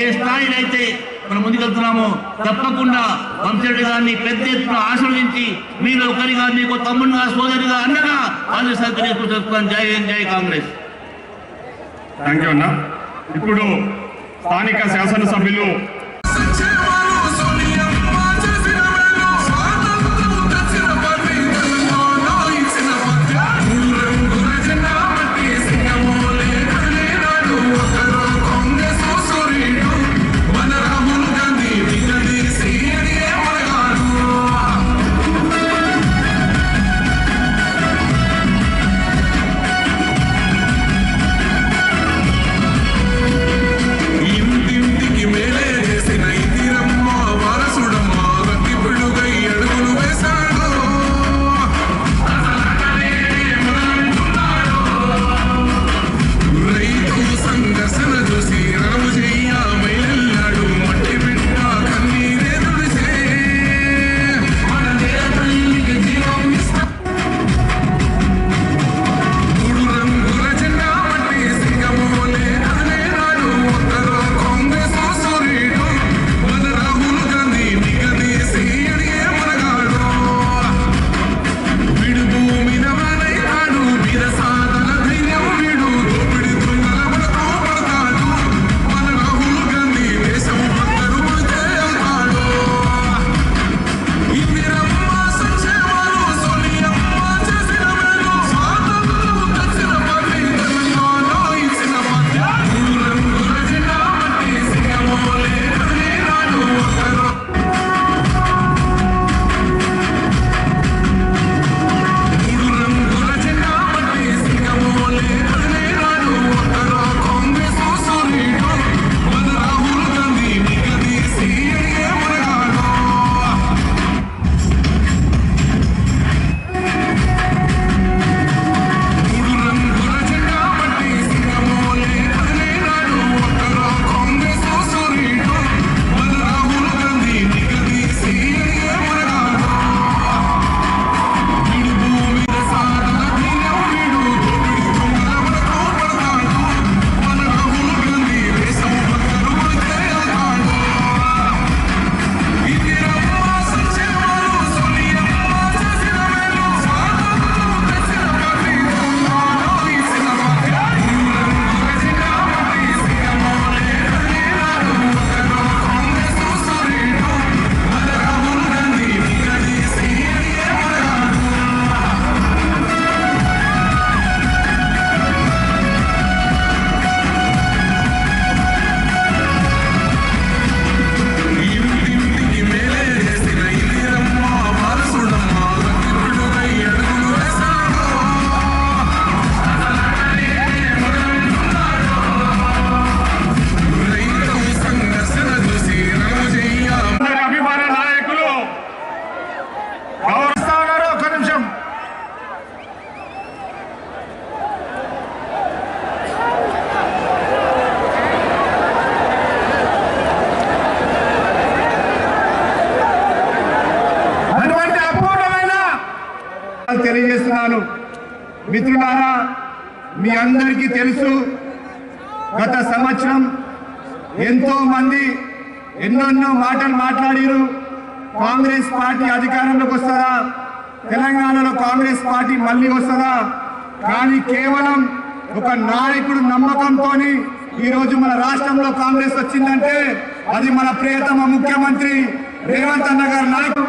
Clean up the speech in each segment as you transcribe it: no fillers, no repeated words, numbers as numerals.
ఏ స్థాయిలో అయితే మనం ముందుకెళ్తున్నామో తప్పకుండా వంశరెడ్డి గారిని పెద్ద ఎత్తున ఆశీర్వదించి మీలో ఒకరిగా మీకు తమ్ముడుగా సోదరిగా అన్నగా వాళ్ళు సహకరిస్తున్నాను. జై హింద్, జై కాంగ్రెస్. థ్యాంక్ యూ అన్న. ఇప్పుడు స్థానిక శాసనసభ్యులు తెలియజేస్తున్నాను. మిత్రులారా, మీ అందరికీ తెలుసు, గత సంవత్సరం ఎంతో మంది ఎన్నెన్నో మాటలు మాట్లాడారు. కాంగ్రెస్ పార్టీ అధికారంలోకి వస్తుందా, తెలంగాణలో కాంగ్రెస్ పార్టీ మళ్ళీ వస్తుందా, కానీ కేవలం ఒక నాయకుడు నమ్మకంతో ఈరోజు మన రాష్ట్రంలో కాంగ్రెస్ వచ్చిందంటే అది మన ప్రియతమ ముఖ్యమంత్రి రేవంత్ అన్న గారి నాయకుడు,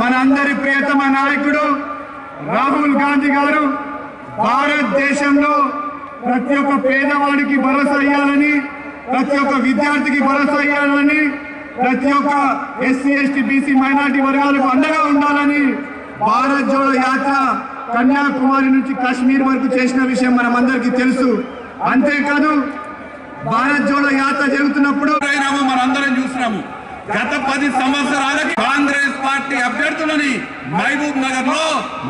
మన అందరి ప్రియతమ నాయకుడు రాహుల్ గాంధీ గారు భారతదేశంలో ప్రతి ఒక్క పేదవాడికి భరోసా ఇవ్వాలని, ప్రతి ఒక్క విద్యార్థికి భరోసా ఇవ్వాలని, ప్రతి ఒక్క ఎస్సీ ఎస్టీ బీసీ మైనార్టీ వర్గాలకు అండగా ఉండాలని భారత్ జోడో యాత్ర కన్యాకుమారి నుంచి కాశ్మీర్ వరకు చేసిన విషయం మనమందరికీ తెలుసు. అంతేకాదు, భారత్ జోడో యాత్ర జరుగుతున్నప్పుడు మనందరం చూసినాము. గత 10 సంవత్సరాలకి కాంగ్రెస్ పార్టీ అభ్యర్థులని మహబూబ్ నగర్ లో,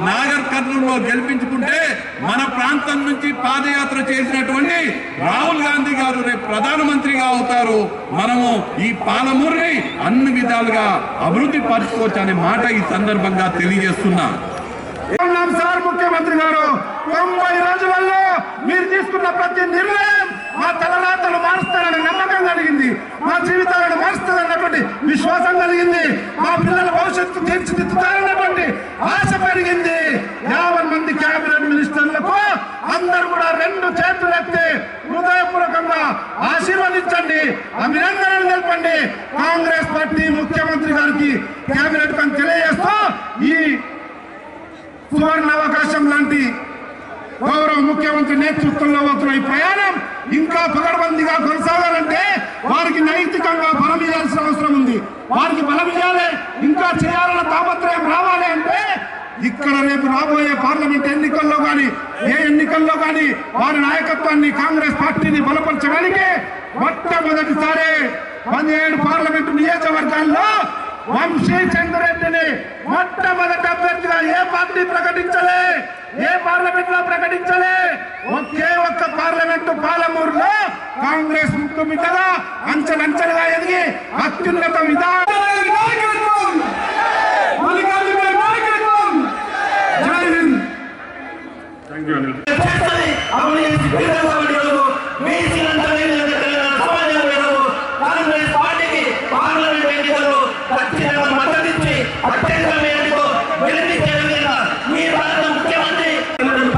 నాగర్ కర్నూలు లో గెలిపించుకుంటే మన ప్రాంతం నుంచి పాదయాత్ర చేసినటువంటి రాహుల్ గాంధీ గారు రేపు ప్రధానమంత్రిగా అవుతారు. మనము ఈ పాలమూరుని అన్ని విధాలుగా అభివృద్ధి పరచుకోవచ్చు అనే మాట ఈ సందర్భంగా తెలియజేస్తున్నా. సార్ ముఖ్యమంత్రి గారు, 90 రోజులలో మీరు తీసుకున్న ప్రతి నిర్ణయం మా తలరాతలు మారుస్తారని నమ్మకం కలిగింది. మా మా జీవితాలను మారుస్తుందన్నటువంటి విశ్వాసం కలిగింది. మా పిల్లల భవిష్యత్తు తీర్చిదిద్దుతారన్నటువంటి ఆశ పెరిగింది. 50 మంది కేబినెట్ మినిస్టర్లకు అందరూ కూడా 2 చేతులెత్తి హృదయపూర్వకంగా ఆశీర్వదించండి, అభినందనలు తెలపండి. కాంగ్రెస్ పార్టీ ముఖ్యమంత్రి గారికి కేబినెట్ అని తెలియజేస్తూ ఈ సువర్ణ అవకాశం లాంటి గౌరవ ముఖ్యమంత్రి నేతృత్వంలో అవుతున్న ఈ ప్రయాణం ఇంకా పకడ్బందీగా కొనసాగాలంటే వారికి నైతికంగా బలం ఇవ్వాల్సిన అవసరం ఉంది. వారికి బలం ఇవ్వాలి, ఇంకా చేయాలన్న తాపత్రయం రావాలి అంటే ఇక్కడ రేపు రాబోయే పార్లమెంట్ ఎన్నికల్లో కానీ ఏ ఎన్నికల్లో కానీ వారి నాయకత్వాన్ని కాంగ్రెస్ పార్టీని బలపరచడానికి మొట్టమొదటిసారి 17 పార్లమెంటు నియోజకవర్గాల్లో వంశీ చంద్రెడ్డిని మొట్టమొదటి అభ్యర్థిగా ఏ పార్టీ ప్రకటించలే, ఏ పార్లమెంట్ లో ప్రకటించలే. ఒకే ఒక్క పార్లమెంటు పాలమూరులో కాంగ్రెస్ ముక్కు బిడ్డగా అంచెలంచెలుగా ఎదిగి అత్యున్నత విధానం కాంగ్రెస్ పార్టీకి పార్లమెంట్ ఎన్నికల్లో ఖచ్చితంగా మద్దతిచ్చి అత్యంత మేరకు గెలిపించే విధంగా మీ ప్రాంత ముఖ్యమంత్రి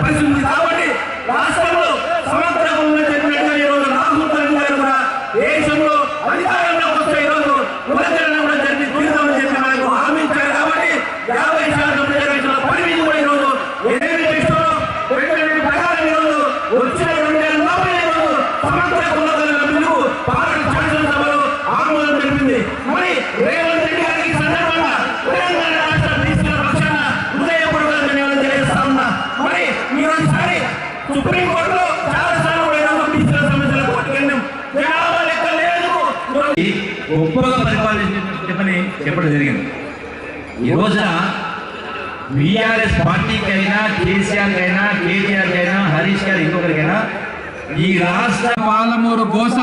పరిస్థితి కాబట్టి రాష్ట్రంలో సమగ్రంగా చెప్పినట్టుగా ఈరోజు రాహుల్ గాంధీ గారు కూడా దేశంలో అధికారంలోకి వస్తే ఈరోజు కులకరణ కూడా జరిపి తీరుతామని చెప్పి మనకు హామీ ఇచ్చారు. కాబట్టి 50% రిజర్వేషన్ల పరిమితి కూడా ఈరోజు ప్రకారం ఈరోజు వచ్చిన 2 నెలల లోపల ఈరోజు సమగ్ర కులకరణ బిల్లుకు పార్లమెంట్ శాసనసభలో ఆమోదం తెలిపింది. మరి రేవంత్ రెడ్డి గారికి సందర్భంగా తెలంగాణ రాష్ట్ర బీసీల పక్షాన హృదయపూర్వక ధన్యవాదాలు తెలియజేస్తా ఉన్నా. మరి ఈరోజుసారి సుప్రీంకోర్టులో చాలా సార్లు బీసీల సమస్యల కోర్టుకెళ్ళాం, జనాభా లెక్క లేదు గొప్పగా పరిపాలించని చెప్పడం జరిగింది. ఈ రోజున బీఆర్ఎస్ పార్టీకి అయినా, కేసీఆర్ అయినా, కేటీఆర్ అయినా, హరీష్ గారు ఇంకొకరికైనా ఈ రాష్ట్ర పాలమూరు గోస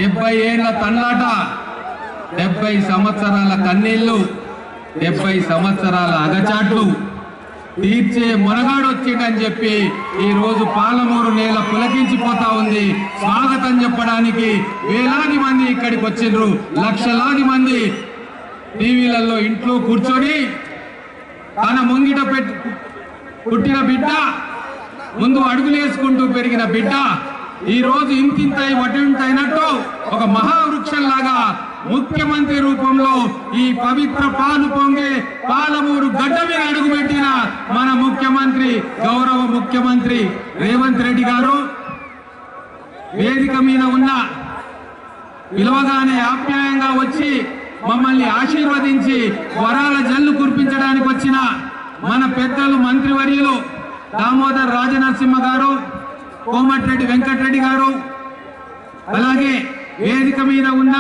70 ఏళ్ల తన్నాట, 70 సంవత్సరాల కన్నీళ్లు, 70 సంవత్సరాల అగచాట్లు తీర్చే మునగాడు వచ్చిందని చెప్పి ఈ రోజు పాలమూరు నేల పులకించిపోతా ఉంది. స్వాగతం చెప్పడానికి వేలాది మంది ఇక్కడికి వచ్చిండ్రు, లక్షలాది మంది టీవీలలో ఇంట్లో కూర్చొని తన ముంగిట పుట్టిన బిడ్డ, ముందు అడుగులేసుకుంటూ పెరిగిన బిడ్డ ఈ రోజు ఇంతింతై వటింతైనట్టు ఒక మహావృక్షంలాగా ముఖ్యమంత్రి రూపంలో ఈ పవిత్ర పాలు పొంగే పాలమూరు గడ్డ మీద అడుగుపెట్టిన మన ముఖ్యమంత్రి, గౌరవ ముఖ్యమంత్రి రేవంత్ రెడ్డి గారు వేదిక మీద ఉన్న పిలవగానే ఆప్యాయంగా వచ్చి మమ్మల్ని ఆశీర్వదించి వరాల జల్లు కురిపించడానికి వచ్చిన మన పెద్దలు మంత్రివర్యులు దామోదర్ రాజనరసింహ గారు, కోమటిరెడ్డి వెంకటరెడ్డి గారు, అలాగే వేదిక మీద ఉన్న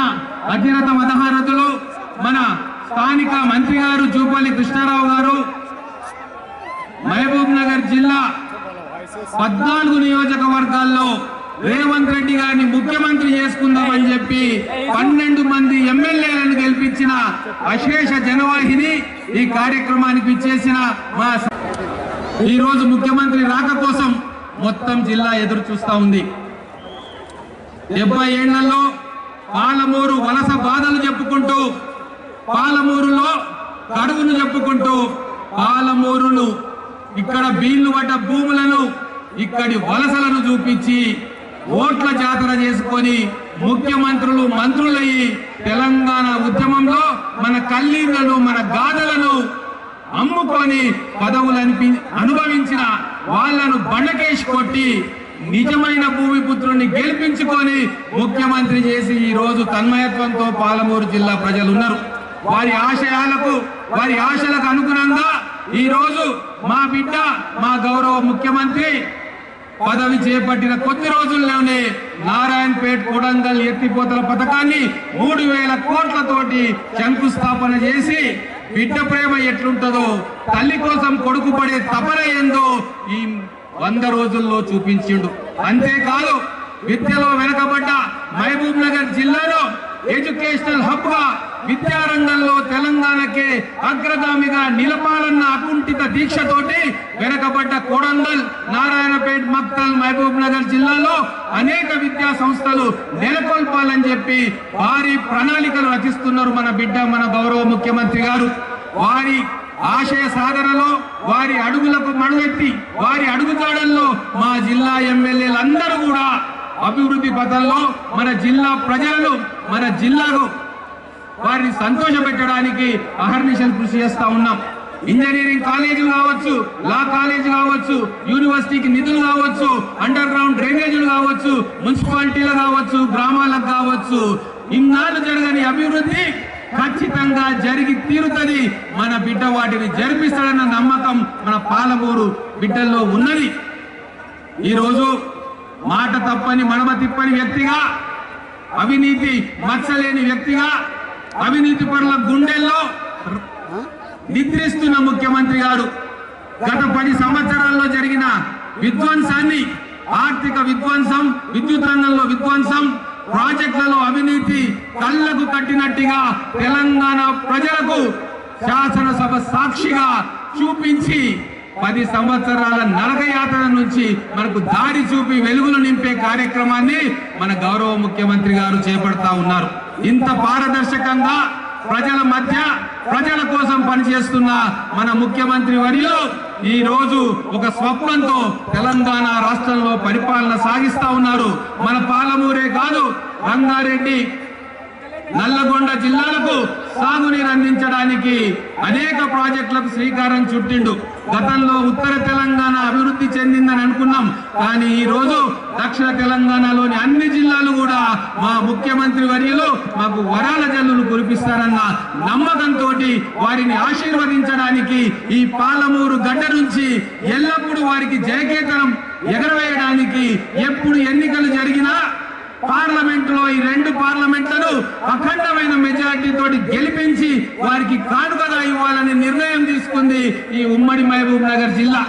అధిరథ మదహారథులు మన స్థానిక మంత్రి గారు జూపల్లి కృష్ణారావు గారు, మహబూబ్ నగర్ జిల్లా 14 నియోజకవర్గాల్లో రేవంత్ రెడ్డి గారిని ముఖ్యమంత్రి చేసుకుందామని చెప్పి 12 మంది ఎమ్మెల్యేలను గెలిపించిన అశేష జనవాహిని ఈ కార్యక్రమానికి ఇచ్చేసిన మా ఈ రోజు ముఖ్యమంత్రి రాక కోసం మొత్తం జిల్లా ఎదురు చూస్తా ఉంది. 70 ఏళ్లలో పాలమూరు వలస బాధలు చెప్పుకుంటూ, పాలమూరులో కడువును చెప్పుకుంటూ, పాలమూరును ఇక్కడ బీళ్లు పడ్డ భూములను ఇక్కడి వలసలను చూపించి ఓట్ల జాతర చేసుకొని ముఖ్యమంత్రులు మంత్రులయ్యి తెలంగాణ ఉద్యమంలో మన కళ్ళీళ్లను, మన గాథలను అమ్ముకొని పదవులు అనుభవించిన వాళ్లను బండకేసి కొట్టి నిజమైన భూమిపుత్రుని గెలిపించుకొని ముఖ్యమంత్రి చేసి ఈ రోజు తన్మయత్వంతో పాలమూరు జిల్లా ప్రజలు ఉన్నారు. వారి ఆశలకు అనుగుణంగా ఈ రోజు మా బిడ్డ, మా గౌరవ ముఖ్యమంత్రి పదవి చేపట్టిన కొద్ది రోజుల్లోనే నారాయణపేట్ కొడంగల్ ఎత్తిపోతల పథకాన్ని 3000 కోట్లతోటి శంకుస్థాపన చేసి బిడ్డ ప్రేమ ఎట్లుంటుందో, తల్లి కోసం కొడుకు పడే తపన ఏందో ఈ 100 రోజుల్లో చూపించిండు. అంతేకాదు విద్యలో వెనకబడ్డ మహబూబ్ నగర్ జిల్లాలో ఎడ్యుకేషనల్ హబ్ గా విద్యారంగంలో తెలంగాణకే అగ్రగామిగా నిలపాలన్న అకుంఠిత దీక్షతోటి వెనకబడ్డ కొడంగల్, నారాయణపేట్, మక్తల్, మహబూబ్ నగర్ జిల్లాలో అనేక విద్యా సంస్థలు నెలకొల్పాలని చెప్పి భారీ ప్రణాళికలు రచిస్తున్నారు మన బిడ్డ, మన గౌరవ ముఖ్యమంత్రి గారు. వారి ఆశయ సాధనలో, వారి అడుగులకు మడుగెత్తి, వారి అడుగుజాడల్లో మా జిల్లా ఎమ్మెల్యేలందరూ కూడా అభివృద్ధి పథంలో మన జిల్లా ప్రజలను, మన జిల్లాకు వారిని సంతోషపెట్టడానికి అహర్నిశలు కృషి చేస్తా ఉన్నాం. ఇంజనీరింగ్ కాలేజీలు కావచ్చు, లా కాలేజీ కావచ్చు, యూనివర్సిటీకి నిధులు కావచ్చు, అండర్ గ్రౌండ్ డ్రైనేజీలు కావచ్చు, మున్సిపాలిటీలు కావచ్చు, గ్రామాలకు కావచ్చు, ఇన్నాళ్ళు జరగని అభివృద్ధి ఖచ్చితంగా జరిగి తీరుతుంది. మన బిడ్డ వాటిని జరిపిస్తాడన్న నమ్మకం మన పాలమూరు బిడ్డల్లో ఉన్నది. ఈరోజు మాట తప్పని, మడమ తిప్పని వ్యక్తిగా, అవినీతి మచ్చలేని వ్యక్తిగా, అవినీతి పరుల గుండెల్లో నిద్రిస్తున్న ముఖ్యమంత్రి గారు గత 10 సంవత్సరాల్లో జరిగిన విధ్వంసాన్ని, ఆర్థిక విధ్వంసం, విద్యుత్ రంగంలో విధ్వంసం, ప్రాజెక్టులలో అవినీతి కళ్ళకు కట్టినట్టుగా తెలంగాణ ప్రజలకు శాసనసభ సాక్షిగా చూపించి 10 సంవత్సరాల నరకయాతన నుంచి మనకు దారి చూపి వెలుగులు నింపే కార్యక్రమాన్ని మన గౌరవ ముఖ్యమంత్రి గారు చేపడతా ఉన్నారు. ఇంత పారదర్శకంగా ప్రజల మధ్య, ప్రజల కోసం పనిచేస్తున్న మన ముఖ్యమంత్రి వర్యులు ఈ రోజు ఒక స్వప్నంతో తెలంగాణ రాష్ట్రంలో పరిపాలన సాగిస్తా ఉన్నారు. మన పాలమూరే కాదు, రంగారెడ్డి, నల్లగొండ జిల్లాలకు సాగునీరు అందించడానికి అనేక ప్రాజెక్టులకు శ్రీకారం చుట్టిండు. గతంలో ఉత్తర తెలంగాణ అభివృద్ధి చెందిందని అనుకున్నాం, కానీ ఈ రోజు దక్షిణ తెలంగాణలోని అన్ని జిల్లాలు కూడా మా ముఖ్యమంత్రి వర్యులు మాకు వరాల జల్లులు కురిపిస్తారన్న నమ్మకంతో వారిని ఆశీర్వదించడానికి ఈ పాలమూరు గడ్డ నుంచి ఎల్లప్పుడూ వారికి జయకేతనం ఎగరవేయడానికి ఎప్పుడు ఎన్నికలు జరిగినా పార్లమెంట్ లో ఈ 2 పార్లమెంట్లను అఖండమైన మెజారిటీ తోటి గెలిపించి వారికి కానుకగా ఇవ్వాలని నిర్ణయం తీసుకుంది ఈ ఉమ్మడి మహబూబ్ నగర్ జిల్లా.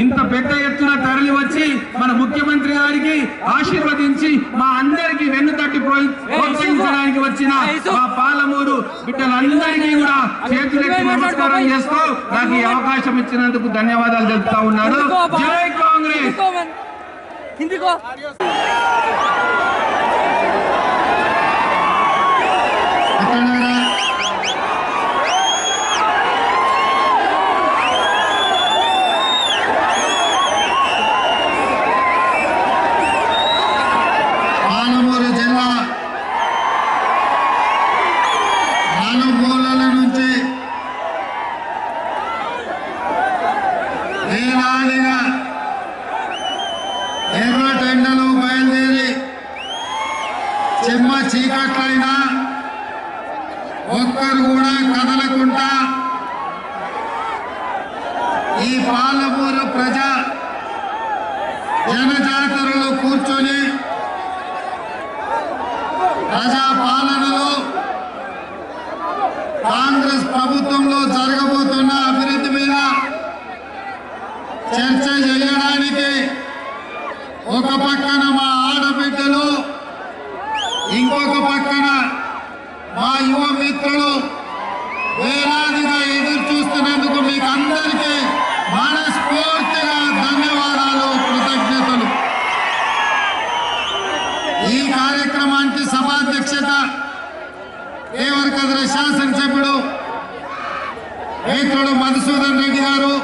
ఇంత పెద్ద ఎత్తున తరలి వచ్చి మన ముఖ్యమంత్రి గారికి ఆశీర్వదించి మా అందరికి వెన్నుతట్టి ప్రోత్సహించడానికి వచ్చిన మా పాలమూరు బిడ్డలందరికీ కూడా చేతులెత్తి నమస్కారం చేస్తూ నాకు ఈ అవకాశం ఇచ్చినందుకు ధన్యవాదాలు తెలుపుతా ఉన్నాను. జై కాంగ్రెస్. పాలమూరు జిల్లా నలుమూలల నుంచి వేలాదిగా ఎర్రటెండలు బయలుదేరి చిమ్మ చీకట్లైనా ఒక్కరు కూడా కదలకుండా ఈ పాలమూరు జనజాతరలో కూర్చొని ప్రజాపాలనలో కాంగ్రెస్ ప్రభుత్వంలో జరగబోతున్న అభివృద్ధి మీద చర్చ చేయడానికి ఒక పక్కన మా ఆడబిడ్డలు, ఇంకొక పక్కన మా యువ మిత్రులు వేలాదిగా ఎదురు చూస్తున్నందుకు మీకు అందరికీ మనస్ఫూర్తిగా ధన్యవాదాలు, కృతజ్ఞతలు. ఈ కార్యక్రమానికి సభాధ్యక్షత దేవరకద్ర శాసనసభ్యుడు మిత్రుడు మధుసూదన్ రెడ్డి గారు,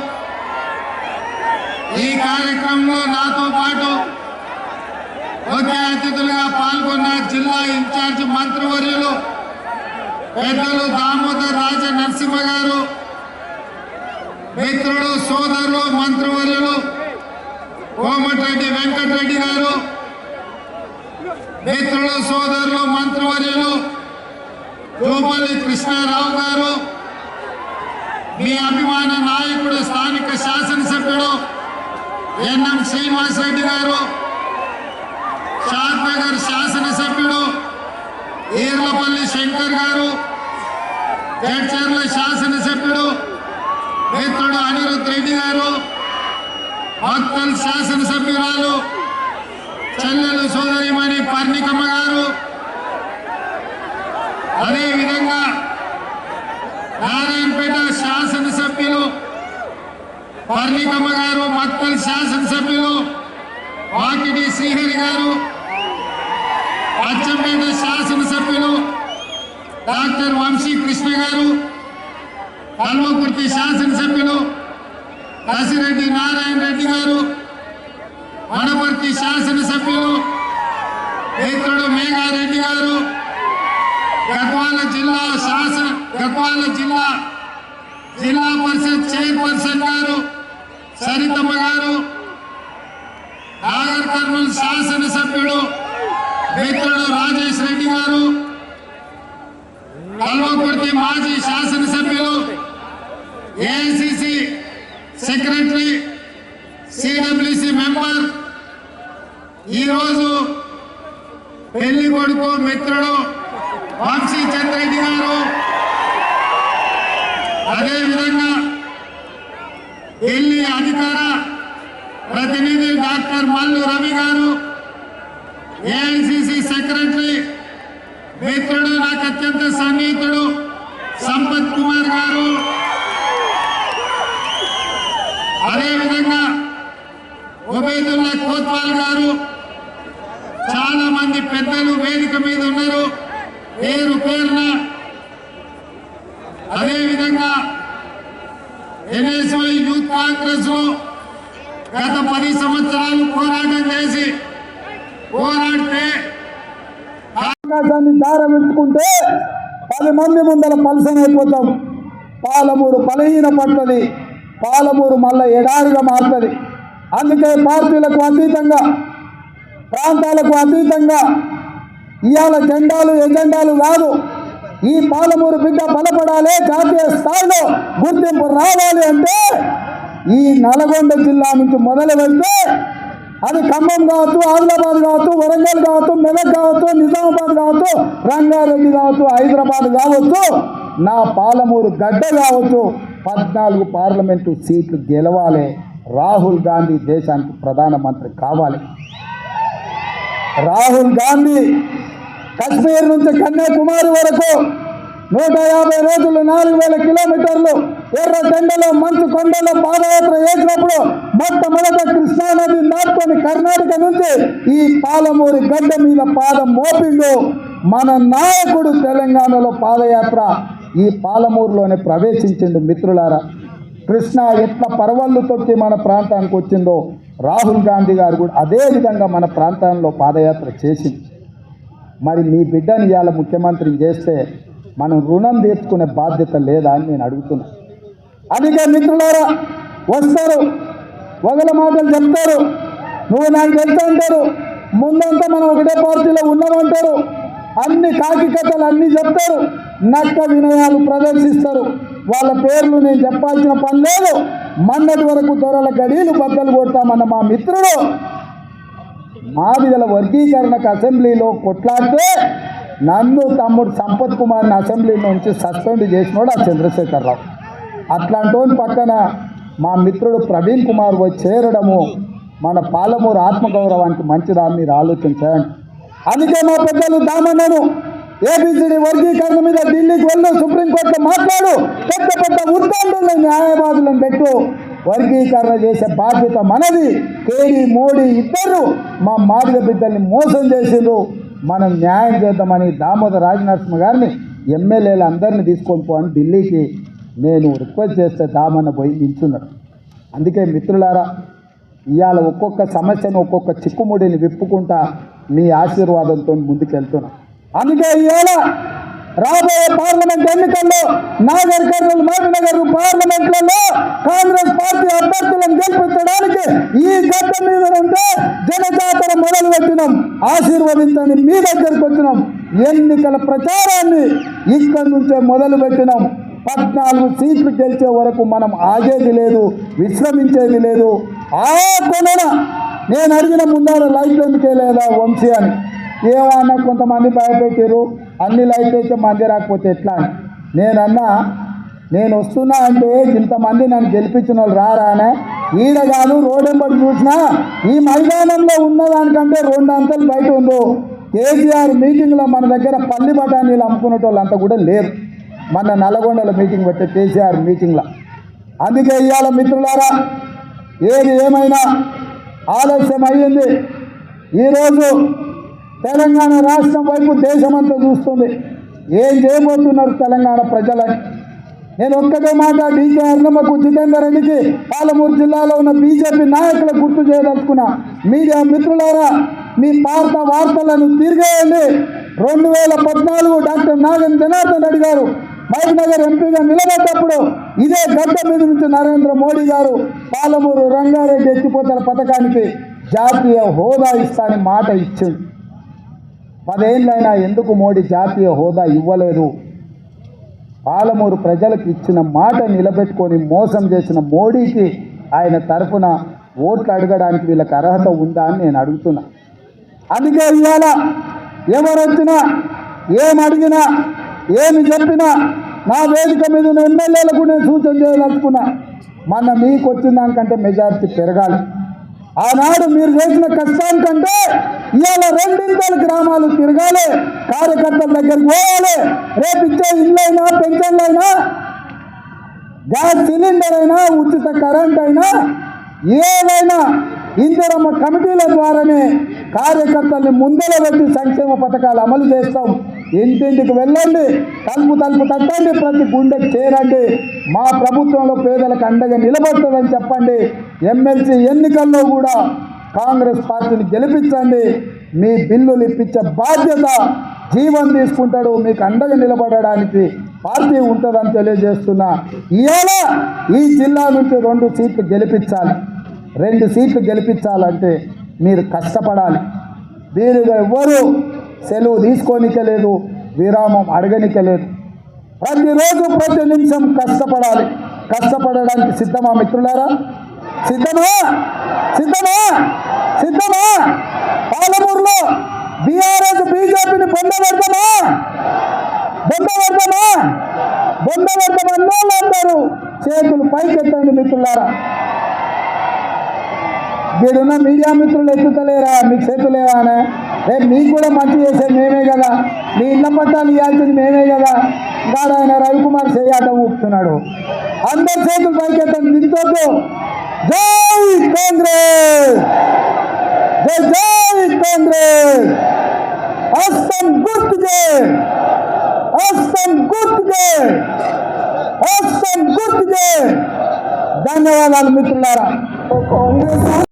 ఈ కార్యక్రమంలో నాతో పాటు ముఖ్య అతిథులుగా పాల్గొన్న జిల్లా ఇన్ఛార్జ్ మంత్రివర్యులు పెద్దలు దామోదర్ రాజ నరసింహ గారు, మిత్రుడు సోదరులు మంత్రివర్యులు కోమటిరెడ్డి వెంకటరెడ్డి గారు, మిత్రులు సోదరులు మంత్రివర్యులు జూపల్లి కృష్ణారావు గారు, మీ అభిమాన నాయకుడు స్థానిక శాసనసభ్యుడు ఎన్ఎం శ్రీనివాసరెడ్డి గారు, షాద్నగర్ శాసనసభ్యుడు ఈర్లపల్లి శంకర్ గారు, జడ్చర్ల శాసనసభ్యుడు మిత్రుడు అనిరుద్ రెడ్డి గారు, మక్తల్ శాసనసభ్యురాలు చెల్లెలు సోదరిమణి పర్ణికమ్మ గారు, అదేవిధంగా నారాయణపేట శాసనసభ్యులు పర్ణికమ్మ గారు, మక్తల్ శాసనసభ్యులు వాకిటి శ్రీహరి గారు, అచ్చంపేట శాసనసభ్యులు డాక్టర్ వంశీ కృష్ణ గారు, కల్వకుర్తి శాసనసభ్యులు కసిరెడ్డి నారాయణ రెడ్డి గారు, వనపర్తి శాసనసభ్యులు మిత్రుడు మేఘారెడ్డి గారు, గద్వాల జిల్లా పరిషత్ చైర్పర్సన్ గారు సరితమ్మ గారు, నాగర్ కర్నూలు శాసనసభ్యుడు మిత్రుడు రాజేష్ రెడ్డి గారు, కల్వకుర్తి మాజీ శాసనసభ్యులు ఏఐసిసి సెక్రటరీ సిడబ్ల్యూసి మెంబర్, ఈరోజు పెళ్లి కొడుకు మిత్రుడు వంశీ చంద్రెడ్డి గారు, అదేవిధంగా ఢిల్లీ అధికార ప్రతినిధి డాక్టర్ మల్లు రవి గారు, ఏఐసిసి సెక్రటరీ మిత్రుడు నాకు అత్యంత సన్నిహితుడు సంపత్ కుమార్ గారు, అదేవిధంగా ఉబైదుల్లా కోత్వాల్ గారు, చాలా మంది పెద్దలు వేదిక మీద ఉన్నారు పేరు పేరున. అదేవిధంగా ఎన్ఎస్వై యూత్ కాంగ్రెస్ లో గత 10 సంవత్సరాలు పోరాటం చేసి పోరాడితే అవకాశాన్ని దారవించుకుంటే 10 మంది ముందర పలసం అయిపోతాం. పాలమూరు బలహీన పడుతుంది, పాలమూరు మళ్ళా ఎడారిగా మారుతుంది. అందుకే పార్టీలకు అతీతంగా, ప్రాంతాలకు అతీతంగా ఇవాళ జెండాలు ఎజెండాలు కాదు, ఈ పాలమూరు బిడ్డ బలపడాలి, జాతీయ స్థాయిలో గుర్తింపు రావాలి అంటే ఈ నల్గొండ జిల్లా నుంచి మొదలు పెడితే అది ఖమ్మం కావచ్చు, ఆదిలాబాద్ కావచ్చు, వరంగల్ కావచ్చు, మెదక్ కావచ్చు, నిజామాబాద్ కావచ్చు, రంగారెడ్డి కావచ్చు, హైదరాబాద్ కావచ్చు, నా పాలమూరు గడ్డ కావచ్చు, 14 పార్లమెంటు సీట్లు గెలవాలి. రాహుల్ గాంధీ దేశానికి ప్రధానమంత్రి కావాలి. రాహుల్ గాంధీ కశ్మీర్ నుంచి కన్యాకుమారి వరకు 150 రోజులు 4000 కిలోమీటర్లు ఎర్ర టెండలో మంచు కొండలో పాదయాత్ర చేసినప్పుడు మొట్టమొదట కృష్ణానది దాటుకొని కర్ణాటక నుంచి ఈ పాలమూరి గడ్డ మీద పాదం మోపిండు మన నాయకుడు. తెలంగాణలో పాదయాత్ర ఈ పాలమూరులోనే ప్రవేశించిండు. మిత్రులారా, కృష్ణ ఎట్లా పర్వళ్ళు తొక్కి మన ప్రాంతానికి వచ్చిందో రాహుల్ గాంధీ గారు కూడా అదే విధంగా మన ప్రాంతంలో పాదయాత్ర చేసింది. మరి మీ బిడ్డని ఇవాళ ముఖ్యమంత్రిని చేస్తే మనం రుణం తీర్చుకునే బాధ్యత లేదా అని నేను అడుగుతున్నా. అందుకే మిత్రులారా, వస్తారు వగల మాటలు చెప్తారు, నువ్వు నాకు తెలుసు అంటారు, ముందంతా మనం ఒకటే పార్టీలో ఉన్నామంటారు, అన్ని కాకి కథలు అన్నీ చెప్తారు, నక్క వినయాలు ప్రదర్శిస్తారు. వాళ్ళ పేర్లు నేను చెప్పాల్సిన పని లేదు. మొన్నటి వరకు దొరల గడీలు బద్దలు కొడతామన్న మా మిత్రుడు మాదిగల వర్గీకరణకు అసెంబ్లీలో కొట్లాడితే నన్ను తమ్ముడు సంపత్ కుమార్ని అసెంబ్లీ నుంచి సస్పెండ్ చేసినోడు ఆ చంద్రశేఖరరావు. అట్లాంటి పక్కన మా మిత్రుడు ప్రవీణ్ కుమార్ పోయి చేరడము మన పాలమూరు ఆత్మగౌరవానికి మంచిదా? మీరు ఆలోచన చేయండి. అందుకే మా పెద్దలు దామన్నను ఏబిసిడి వర్గీకరణ మీద ఢిల్లీకి వెళ్ళు, సుప్రీంకోర్టులో మాట్లాడు, పెద్ద పెద్ద ఉద్దండులను న్యాయవాదులను పెట్టు, వర్గీకరణ చేసే బాధ్యత మనది. కేడీ మోడీ ఇద్దరు మా మాదిగ బిడ్డల్ని మోసం చేసిండ్రు, మనం న్యాయం చేద్దామని దామోదర రాజనరసింహ గారిని ఎమ్మెల్యేలు అందరినీ తీసుకొని పోని ఢిల్లీకి నేను రిక్వెస్ట్ చేస్తే దామన్న పోయి నిల్చున్నాడు. అందుకే మిత్రులారా, ఇవాళ ఒక్కొక్క సమస్యను ఒక్కొక్క చిక్కుముడిని విప్పుకుంటా మీ ఆశీర్వాదంతో ముందుకెళ్తున్నా. అందుకే ఇవాళ రాబోయే పార్లమెంట్ ఎన్నికల్లో నాగర్ కర్నూలు మహబూబ్నగర్ పార్లమెంట్లలో కాంగ్రెస్ పార్టీ అభ్యర్థులను గెలిపించడానికి ఈ గడ్డ మీద ఉంటే జనజాతర మొదలు పెట్టినాం. ఆశీర్వదించండి, మీ దగ్గరికి వచ్చినాం. ఎన్నికల ప్రచారాన్ని ఇక్కడి నుంచే మొదలు పెట్టినాం. 14 సీట్లు గెలిచే వరకు మనం ఆగేది లేదు, విశ్రమించేది లేదు. ఆ కొనన నేను అడిగిన ముందర లైఫ్ ఎందుకే లేదా వంశీ అని ఏమన్నా కొంతమంది భయపెట్టారు, అన్ని లైఫ్ అయితే మంది రాకపోతే ఎట్లా అని నేనన్నా. నేను వస్తున్నా అంటే ఇంతమంది నన్ను గెలిపించిన వాళ్ళు రారానే ఈడ కాదు, రోడ్డెంబడి చూసినా ఈ మైదానంలో ఉన్నదానికంటే 2 అంతలు బయట ఉందో. కేసీఆర్ మీటింగ్లో మన దగ్గర పల్లి బఠానీలు అమ్ముకునే వాళ్ళంతా కూడా లేరు. మన నల్గొండలో మీటింగ్ పెట్టే కేసీఆర్ మీటింగ్లో. అందుకే ఇవాళ మిత్రులారా, ఏది ఏమైనా ఆలస్యం అయ్యింది. ఈరోజు తెలంగాణ రాష్ట్రం వైపు దేశమంతా చూస్తుంది. ఏం చేయబోతున్నారు తెలంగాణ ప్రజలని. నేను ఒక్కటే మాట డీకే అర్ణమ్మకు, జితేందర్ రెడ్డికి, పాలమూరు జిల్లాలో ఉన్న బీజేపీ నాయకులకు గుర్తు చేయదలుచుకున్నా. మీడియా మిత్రులారా, మీ పాత వార్తలను తిరిగేయండి. 2014 డాక్టర్ నాగన్ జనార్దన్ రెడ్డి గారు మహబూబ్నగర్ ఎంపీగా నిలబడ్డప్పుడు ఇదే గడ్డ మీద నుంచి నరేంద్ర మోడీ గారు పాలమూరు రంగారెడ్డి ఎత్తిపోతల పథకానికి జాతీయ హోదా ఇస్తానని మాట ఇచ్చింది. 10 ఏళ్ళైనా ఎందుకు మోడీ జాతీయ హోదా ఇవ్వలేదు? పాలమూరు ప్రజలకు ఇచ్చిన మాట నిలబెట్టుకొని మోసం చేసిన మోడీకి ఆయన తరఫున ఓట్లు అడగడానికి వీళ్ళకి అర్హత ఉందా అని నేను అడుగుతున్నా. అందుకే ఇవాళ ఎవరు వచ్చినా, ఏం అడిగినా, ఏమి చెప్పినా నా వేదిక మీద ఉన్న ఎమ్మెల్యేలకు నేను సూచన చేయదలుచుకున్నా. మన మీకు వచ్చిన దానికంటే మెజారిటీ పెరగాలి. ఆనాడు మీరు చేసిన కష్టానికంటే ఇవాళ 2 గ్రామాలు తిరగాలి, కార్యకర్తల దగ్గరికి పోవాలి. రేపు ఇచ్చే ఇళ్ళైనా, పెన్షన్లైనా, గ్యాస్ సిలిండర్ అయినా, ఉచిత కరెంట్ అయినా, ఏదైనా ఇందిరమ్మ కమిటీల ద్వారానే కార్యకర్తల్ని ముందర పెట్టి సంక్షేమ పథకాలు అమలు చేస్తాం. ఇంటింటికి వెళ్ళండి, తలుపు తట్టండి, ప్రతి గుండెకి చేరండి. మా ప్రభుత్వంలో పేదలకు అండగా నిలబడుతుందని చెప్పండి. ఎమ్మెల్సీ ఎన్నికల్లో కూడా కాంగ్రెస్ పార్టీని గెలిపించండి. మీ బిల్లులు ఇప్పించే బాధ్యత జీవన్ తీసుకుంటాడు. మీకు అండగా నిలబడడానికి పార్టీ ఉంటుందని తెలియజేస్తున్నా. ఇవాళ ఈ జిల్లా నుంచి 2 సీట్లు గెలిపించాలి. 2 సీట్లు గెలిపించాలంటే మీరు కష్టపడాలి. మీరు ఎవ్వరూ సెలవు తీసుకోనికలేదు, విరామం అడగనికలేదు. ప్రతిరోజు ప్రతి నిమిషం కష్టపడాలి. కష్టపడడానికి సిద్ధమా మిత్రులారా? సిద్ధమా? సిద్ధమా? సిద్ధమా? పాలమూరులో బీఆర్ఎస్ బీజేపీని బొందబెడతామా? బొందబెడతామా? బొందబెడతామన్న వాళ్ళందరూ చేతులు పైకెత్తండి మిత్రులారా. వీడున్న మీడియా మిత్రులు ఎత్తుతలేరా? మీకు చేతులేవానే? రేపు మీకు కూడా మంచి చేసేది మేమే కదా, మీ ఇళ్ల పట్టాలు ఇవ్వాల్సింది మేమే కదా. ఇంకా ఆయన రవికుమార్ చేయాట ఊపుతున్నాడు. అందరు చేతులు పైకెత్తండి, దించొద్దు. జై కాంగ్రెస్, జై జై కాంగ్రెస్. హస్తం గుర్తుకే, హస్తం గుర్తుకే, హస్తం గుర్తుకే. ధన్యవాదాలు మిత్రులారా. కాంగ్రెస్